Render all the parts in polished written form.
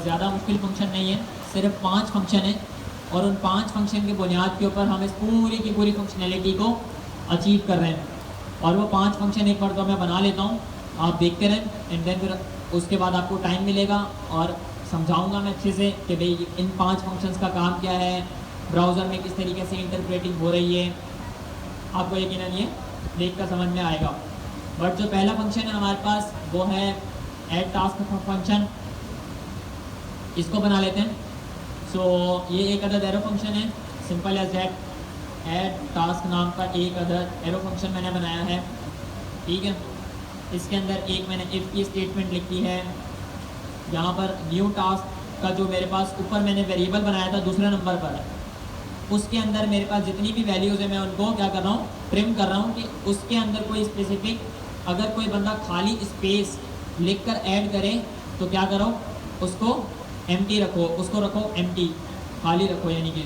ज़्यादा मुश्किल फंक्शन नहीं है, सिर्फ 5 फंक्शन है और उन 5 फंक्शन की बुनियाद के ऊपर हम इस पूरी की पूरी फंक्शनैलिटी को अचीव कर रहे हैं। और वो 5 फंक्शन एक बार तो मैं बना लेता हूँ, आप देखते रहें, एंड देन फिर उसके बाद आपको टाइम मिलेगा और समझाऊंगा मैं अच्छे से कि भाई इन 5 फंक्शंस का काम क्या है, ब्राउज़र में किस तरीके से इंटरप्रेटिंग हो रही है, आपको यकीनन ये देख कर समझ में आएगा। बट जो पहला फंक्शन है हमारे पास वो है ऐड टास्क फंक्शन, इसको बना लेते हैं। सो ये एक अदद एरो फंक्शन है, simple as that, add task नाम का एक अदद एरो फंक्शन मैंने बनाया है, ठीक है। इसके अंदर एक मैंने इफ़ की स्टेटमेंट लिखी है, यहाँ पर न्यू टास्क का जो मेरे पास ऊपर मैंने वेरिएबल बनाया था दूसरे नंबर पर, उसके अंदर मेरे पास जितनी भी वैल्यूज़ है मैं उनको क्या कर रहा हूँ, प्रिंट कर रहा हूँ कि उसके अंदर कोई स्पेसिफिक, अगर कोई बंदा खाली स्पेस लिखकर ऐड करे तो क्या करो, उसको एम्प्टी रखो, उसको रखो एम्प्टी, खाली रखो यानी कि,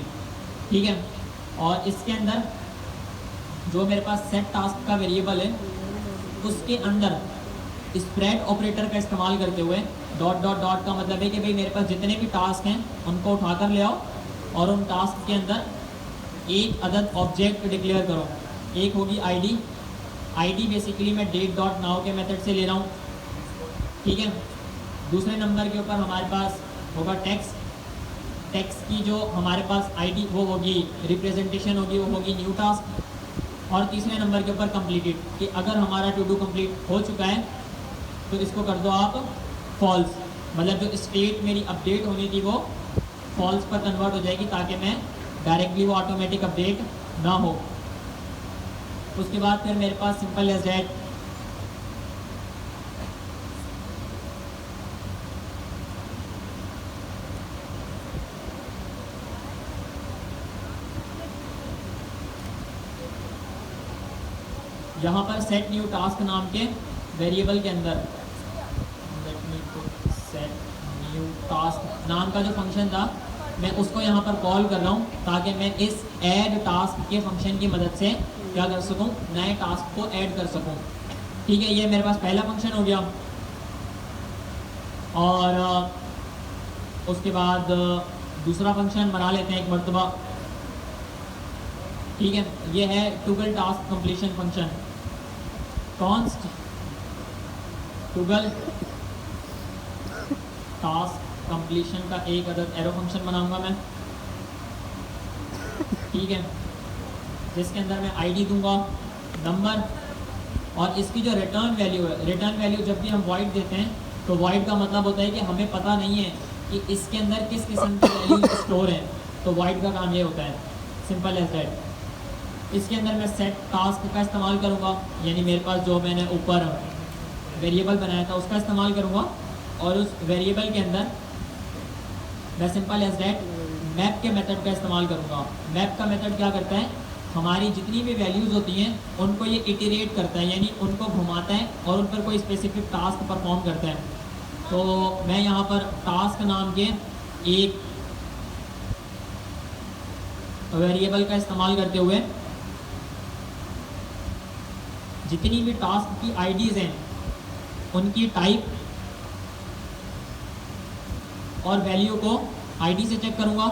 ठीक है। और इसके अंदर जो मेरे पास सेट टास्क का वेरिएबल है उसके अंदर स्प्रेड ऑपरेटर का इस्तेमाल करते हुए डॉट डॉट डॉट का मतलब है कि भाई मेरे पास जितने भी टास्क हैं उनको उठाकर ले आओ और उन टास्क के अंदर एक अदद ऑब्जेक्ट डिक्लेयर करो। एक होगी आईडी, आईडी बेसिकली मैं डेट डॉट नाउ के मेथड से ले रहा हूँ, ठीक है। दूसरे नंबर के ऊपर हमारे पास होगा टेक्स्ट, टेक्स्ट की जो हमारे पास आईडी वो होगी, रिप्रेजेंटेशन होगी, वो होगी न्यू टास्क। और तीसरे नंबर के ऊपर कंप्लीटेड, कि अगर हमारा टू डू कंप्लीट हो चुका है तो इसको कर दो आप फॉल्स, मतलब जो स्टेट मेरी अपडेट होनी थी वो फॉल्स पर कन्वर्ट हो जाएगी ताकि मैं डायरेक्टली वो ऑटोमेटिक अपडेट ना हो। उसके बाद फिर मेरे पास सिंपल एज दैट यहाँ पर सेट न्यू टास्क नाम के वेरिएबल के अंदर सेट न्यू टास्क नाम का जो फंक्शन था मैं उसको यहाँ पर कॉल कर रहा हूँ ताकि मैं इस ऐड टास्क के फंक्शन की मदद से क्या कर सकूँ, नए टास्क को ऐड कर सकूँ, ठीक है। ये मेरे पास पहला फंक्शन हो गया। और उसके बाद दूसरा फंक्शन बना लेते हैं एक मरतबा, ठीक है। ये है toggle task completion function, const toggle task completion का एक अदद एरो फंक्शन बनाऊंगा मैं, ठीक है, जिसके अंदर मैं आईडी दूंगा, नंबर, और इसकी जो रिटर्न वैल्यू है, रिटर्न वैल्यू जब भी हम वॉइड देते हैं तो वॉइड का मतलब होता है कि हमें पता नहीं है कि इसके अंदर किस किस्म की वैल्यू स्टोर है, तो वॉइड का काम ये होता है, सिंपल एज दैट। इसके अंदर मैं सेट टास्क का इस्तेमाल करूँगा, यानी मेरे पास जो मैंने ऊपर वेरिएबल बनाया था उसका इस्तेमाल करूँगा, और उस वेरिएबल के अंदर मैं सिंपल एज दैट मैप के मेथड का इस्तेमाल करूँगा। मैप का मेथड क्या करता है, हमारी जितनी भी वैल्यूज़ होती हैं उनको ये इटरेट करता है, यानी उनको घुमाता है और उन पर कोई स्पेसिफिक टास्क परफॉर्म करता है। तो मैं यहाँ पर टास्क नाम के एक वेरिएबल का इस्तेमाल करते हुए जितनी भी टास्क की आईडीज़ हैं उनकी टाइप और वैल्यू को आईडी से चेक करूँगा।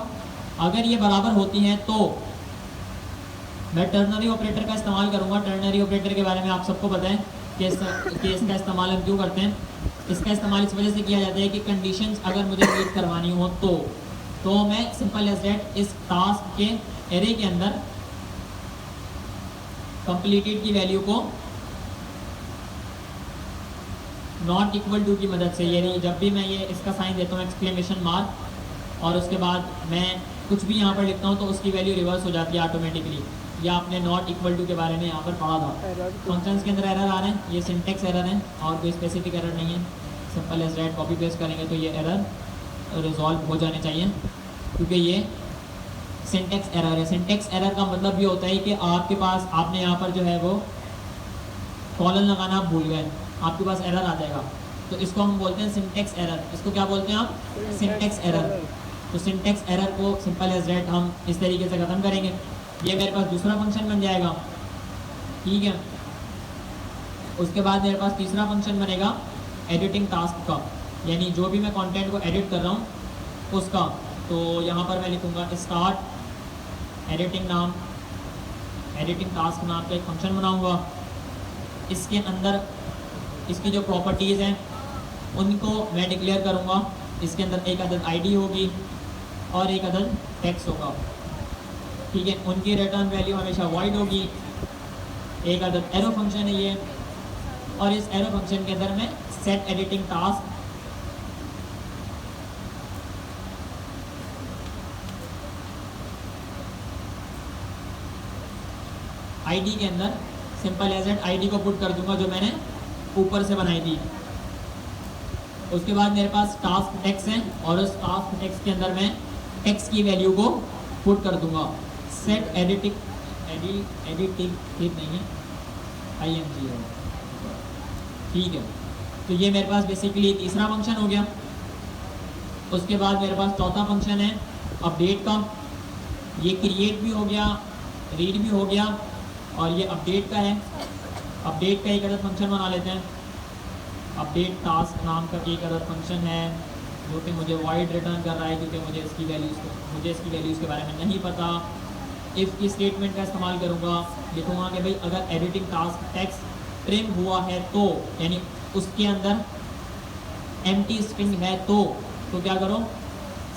अगर ये बराबर होती हैं तो मैं टर्नरी ऑपरेटर का इस्तेमाल करूँगा। टर्नरी ऑपरेटर के बारे में आप सबको पता है कि इसका इस्तेमाल हम क्यों करते हैं। इसका इस्तेमाल इस वजह से किया जाता है कि कंडीशंस अगर मुझे रीड करवानी हो तो मैं सिंपल एज दैट इस टास्क के एरे के अंदर कंप्लीटेड की वैल्यू को नॉट इक्वल टू की मदद से, यानी जब भी मैं ये इसका साइन देता हूँ एक्सक्लेमेशन मार्क और उसके बाद मैं कुछ भी यहाँ पर लिखता हूँ तो उसकी वैल्यू रिवर्स हो जाती है ऑटोमेटिकली। या आपने नॉट इक्वल टू के बारे में यहाँ पर पढ़ा था। फंक्शंस के अंदर एरर आ रहे हैं, ये सिंटेक्स एरर है और कोई स्पेसिफिक एरर नहीं है। Simple as that copy paste करेंगे तो ये एरर रिजॉल्व हो जाने चाहिए, क्योंकि ये सिंटेक्स एरर है। सिंटेक्स एरर का मतलब ये होता है कि आपके पास आपने यहाँ पर जो है वो कॉलन लगाना आप भूल गए, आपके पास एरर आ जाएगा, तो इसको हम बोलते हैं सिंटेक्स एरर। इसको क्या बोलते हैं आप, सिंटेक्स एरर। तो सिंटेक्स एरर को सिंपल एज दैट हम इस तरीके से ख़त्म करेंगे। ये मेरे पास दूसरा फंक्शन बन जाएगा, ठीक है। उसके बाद मेरे पास तीसरा फंक्शन बनेगा एडिटिंग टास्क का। यानी जो भी मैं कंटेंट को एडिट कर रहा हूँ उसका। तो यहाँ पर मैं लिखूँगा स्टार्ट एडिटिंग नाम, एडिटिंग टास्क नाम का एक फंक्शन बनाऊँगा। इसके अंदर इसकी जो प्रॉपर्टीज़ हैं उनको मैं डिक्लेयर करूँगा। इसके अंदर एक अदद आईडी होगी और एक अदद टेक्स्ट होगा, ठीक है। उनकी रिटर्न वैल्यू हमेशा वॉइड होगी। एक अदद एरो फंक्शन है ये, और इस एरो फंक्शन के अंदर मैं सेट एडिटिंग टास्क आईडी के अंदर सिंपल एज एट आईडी को पुट कर दूंगा जो मैंने ऊपर से बनाई थी। उसके बाद मेरे पास टास्क टेक्स्ट है और उस टास्क टेक्स्ट के अंदर मैं टेक्स्ट की वैल्यू को पुट कर दूंगा। सेट एडिटिंग ठीक नहीं है, ING है, ठीक है। तो ये मेरे पास बेसिकली तीसरा फंक्शन हो गया। उसके बाद मेरे पास चौथा फंक्शन है अपडेट का। ये क्रिएट भी हो गया, रीड भी हो गया, और ये अपडेट का है। अपडेट का एक अदद फंक्शन बना लेते हैं। अपडेट टास्क नाम का एक अदद फंक्शन है जो कि मुझे वाइड रिटर्न कर रहा है क्योंकि मुझे इसकी वैल्यूज़ के बारे में नहीं पता। इफ़ की स्टेटमेंट का इस्तेमाल करूँगा, लिखूँगा कि भाई अगर एडिटिंग टास्क टेक्स्ट ट्रिम हुआ है तो, यानी उसके अंदर एम्प्टी स्ट्रिंग है तो क्या करो,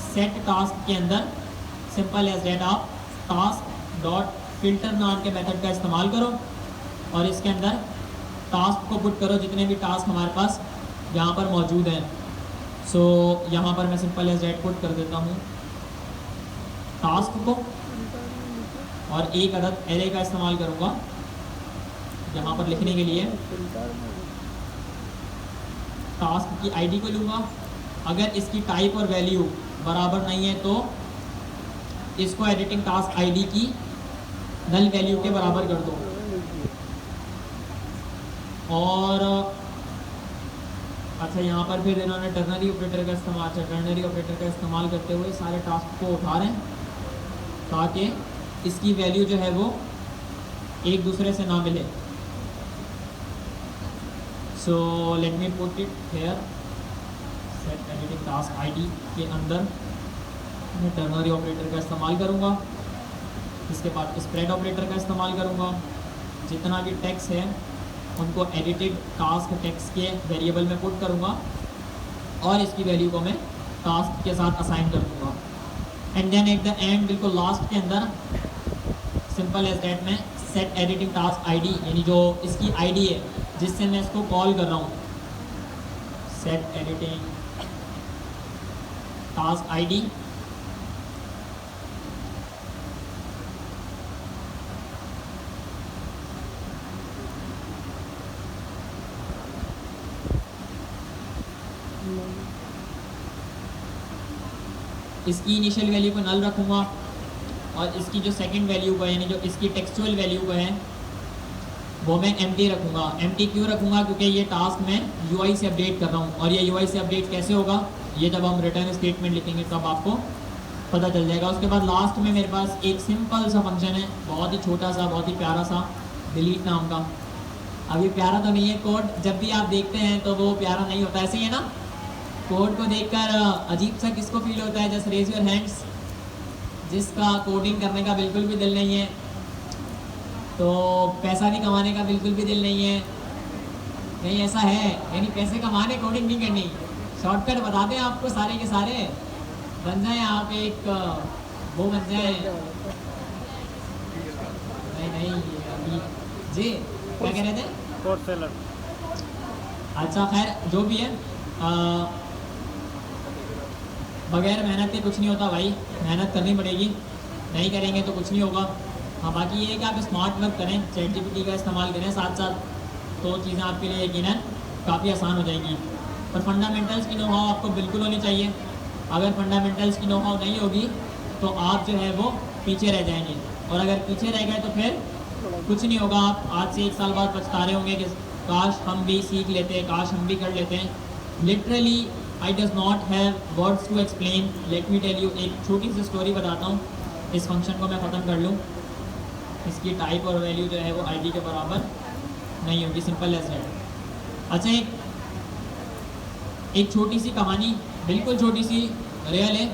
सेट टास्क के अंदर सिंपल एज डेट आप टास्क डॉट फिल्टर नाम के मेथड का इस्तेमाल करो और इसके अंदर टास्क को पुट करो जितने भी टास्क हमारे पास यहाँ पर मौजूद हैं। सो यहाँ पर मैं सिंपल एज डेट पुट कर देता हूँ टास्क को, और एक अदद एरे का इस्तेमाल करूँगा यहाँ पर लिखने के लिए। टास्क की आईडी को लूँगा, अगर इसकी टाइप और वैल्यू बराबर नहीं है तो इसको एडिटिंग टास्क आईडी की नल वैल्यू के बराबर कर दो। और अच्छा, यहाँ पर फिर इन्होंने टर्नरी ऑपरेटर का इस्तेमाल करते हुए सारे टास्क को उठा रहे हैं ताकि इसकी वैल्यू जो है वो एक दूसरे से ना मिले। So let me put it here, set editing task ID के अंदर मैं टर्नरी ऑपरेटर का इस्तेमाल करूँगा। इसके बाद स्प्रेड ऑपरेटर का इस्तेमाल करूँगा। जितना भी टेक्स्ट है उनको एडिटेड टास्क टेक्स्ट के वेरिएबल में पुट करूँगा और इसकी वैल्यू को मैं टास्क के साथ असाइन कर दूँगा। And then at the end, बिल्कुल लास्ट के अंदर, सिंपल एज दैट में सेट एडिटिंग टास्क आईडी, यानी जो इसकी आईडी है जिससे मैं इसको कॉल कर रहा हूँ, सेट एडिटिंग टास्क आईडी इसकी इनिशियल वैल्यू को नल रखूँगा और इसकी जो सेकंड वैल्यू को, यानी जो इसकी टेक्सचुअल वैल्यू को है वो मैं एम्प्टी रखूँगा। एम्प्टी क्यों रखूँगा? क्योंकि ये टास्क मैं यूआई से अपडेट कर रहा हूँ, और ये यूआई से अपडेट कैसे होगा ये जब हम रिटर्न स्टेटमेंट लिखेंगे तब आपको पता चल जाएगा। उसके बाद लास्ट में मेरे पास एक सिंपल सा फंक्शन है, बहुत ही छोटा सा, बहुत ही प्यारा सा, डिलीट नाम का। अब ये प्यारा तो नहीं है, कोड जब भी आप देखते हैं तो वो प्यारा नहीं होता, ऐसे ही है ना। कोड को देखकर अजीब सा किसको फील होता है? जस्ट रेज योर हैंड्स, जिसका कोडिंग करने का बिल्कुल भी दिल नहीं है, तो पैसा भी कमाने का बिल्कुल भी दिल नहीं है। नहीं, ऐसा है, यानी पैसे कमाने, कोडिंग नहीं करनी। शॉर्टकट बता दें आपको, सारे के सारे बन जाए, आप एक वो बन जाए। नहीं अभी जी क्या कह रहे थे? Code seller. अच्छा खैर, जो भी है, बगैर मेहनत के कुछ नहीं होता भाई, मेहनत करनी पड़ेगी, नहीं करेंगे तो कुछ नहीं होगा। हाँ, बाकी ये है कि आप स्मार्ट वर्क करें, चैट जीपीटी का इस्तेमाल करें साथ साथ, तो चीज़ें आपके लिए यकीनन काफ़ी आसान हो जाएंगी। पर फंडामेंटल्स की नो हाउ आपको बिल्कुल होनी चाहिए। अगर फंडामेंटल्स की नो हाउ नहीं होगी तो आप जो है वो पीछे रह जाएंगे, और अगर पीछे रह गए तो फिर कुछ नहीं होगा। आप आज से 1 साल बाद पछता रहे होंगे कि काश हम भी सीख लेते, काश हम भी कर लेते हैं। Literally I does not have words to explain. Let me tell you, एक छोटी सी स्टोरी बताता हूँ। इस फंक्शन को मैं ख़त्म कर लूँ, इसकी टाइप और वैल्यू जो है वो आईडी के बराबर नहीं होगी, सिंपल एज दैट। अच्छा, एक छोटी सी कहानी, बिल्कुल छोटी सी, रियल है।